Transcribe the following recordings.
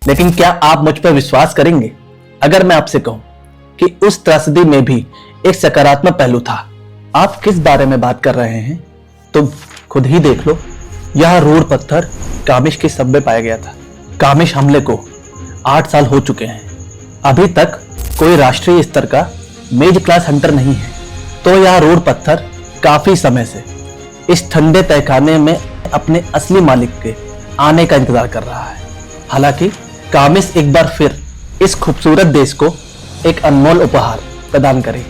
लेकिन क्या आप मुझ पर विश्वास करेंगे अगर मैं आपसे कहूं कि उस त्रासदी में भी एक सकारात्मक पहलू था? आप किस बारे में बात कर रहे हैं? तुम खुद ही देख लो। यह रूढ़ पत्थर कामिश के शव में पाया गया था। कामिश हमले को 8 साल हो चुके हैं। अभी तक कोई राष्ट्रीय स्तर का मेज क्लास हंटर नहीं है, तो यह रूढ़ पत्थर काफी समय से इस ठंडे तहखाने में अपने असली मालिक के आने का इंतजार कर रहा है। हालांकि कामिश एक बार फिर इस खूबसूरत देश को एक अनमोल उपहार प्रदान करे।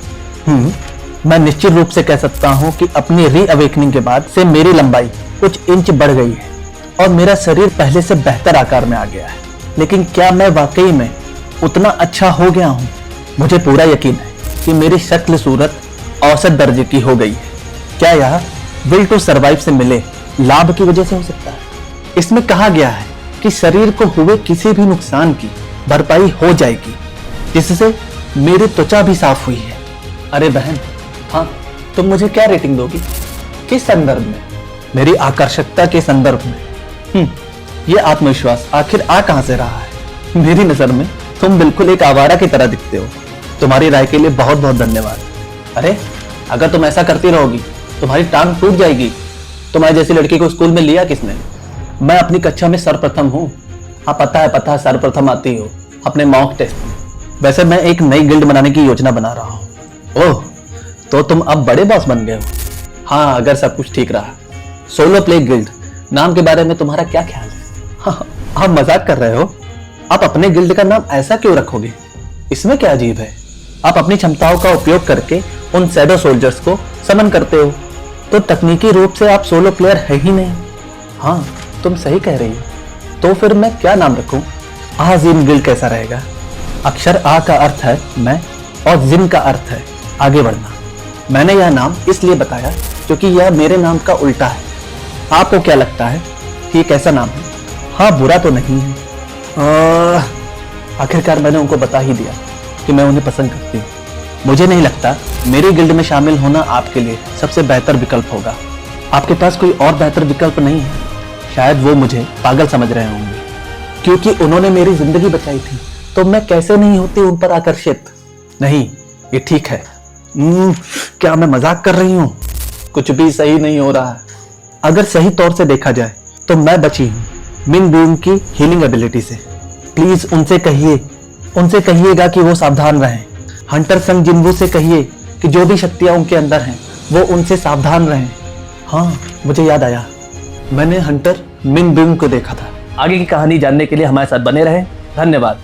मैं निश्चित रूप से कह सकता हूं कि अपनी रीअवेकनिंग के बाद से मेरी लंबाई कुछ इंच बढ़ गई है और मेरा शरीर पहले से बेहतर आकार में आ गया है। लेकिन क्या मैं वाकई में उतना अच्छा हो गया हूं? मुझे पूरा यकीन है कि मेरी शक्ल सूरत औसत दर्जे की हो गई है। क्या यह विल टू सर्वाइव से मिले लाभ की वजह से हो सकता है? इसमें कहा गया है कि शरीर को हुए किसी भी नुकसान की भरपाई हो जाएगी, जिससे मेरी त्वचा भी साफ हुई है। अरे बहन, हाँ, तुम मुझे क्या रेटिंग दोगी? किस संदर्भ में? मेरी आकर्षकता के संदर्भ में। ये आत्मविश्वास आखिर आ कहां से रहा है? मेरी नजर में तुम बिल्कुल एक आवारा की तरह दिखते हो। तुम्हारी राय के लिए बहुत बहुत धन्यवाद। अरे, अगर तुम ऐसा करती रहोगी तुम्हारी टांग टूट जाएगी। तुम्हारी जैसी लड़की को स्कूल में लिया किसने? मैं अपनी कक्षा में सर्वप्रथम हूँ। हाँ, पता है, सर्वप्रथम आती हो अपने मॉक टेस्ट में। वैसे मैं एक नई गिल्ड बनाने की योजना बना रहा हूँ। ओह, तो तुम अब बड़े बॉस बन गए हो? हाँ, अगर सब कुछ ठीक रहा। सोलो प्ले गिल्ड नाम के बारे में तुम्हारा क्या ख्याल है? हाँ, आप मजाक कर रहे हो? आप अपने गिल्ड का नाम ऐसा क्यों रखोगे? इसमें क्या अजीब है? आप अपनी क्षमताओं का उपयोग करके उन शैडो सोल्जर्स को समन करते हो, तो तकनीकी रूप से आप सोलो प्लेयर है ही नहीं। हाँ, तुम सही कह रही हो। तो फिर मैं क्या नाम रखूं? जिन गिल्ड कैसा रहेगा? अक्षर आ का अर्थ है मैं और जिन का अर्थ है आगे बढ़ना। मैंने यह नाम इसलिए बताया क्योंकि यह मेरे नाम का उल्टा है। आपको क्या लगता है कि कैसा नाम है? हाँ, बुरा तो नहीं है। आखिरकार मैंने उनको बता ही दिया कि मैं उन्हें पसंद करती हूँ। मुझे नहीं लगता मेरी गिल्ड में शामिल होना आपके लिए सबसे बेहतर विकल्प होगा। आपके पास कोई और बेहतर विकल्प नहीं है? शायद वो मुझे पागल समझ रहे होंगे क्योंकि उन्होंने मेरी जिंदगी बचाई थी, तो मैं कैसे नहीं होती उन पर आकर्षित? नहीं, ये ठीक है। क्या मैं मजाक कर रही हूँ? कुछ भी सही नहीं हो रहा है। अगर सही तौर से देखा जाए तो मैं बची हूँ मिन बूम की हीलिंग एबिलिटी से। प्लीज उनसे कहिएगा कि वो सावधान रहें। हंटर संग जिन्वू से कहिए कि जो भी शक्तियां उनके अंदर हैं वो उनसे सावधान रहें। हाँ, मुझे याद आया, मैंने हंटर मिन बूम को देखा था। आगे की कहानी जानने के लिए हमारे साथ बने रहें। धन्यवाद।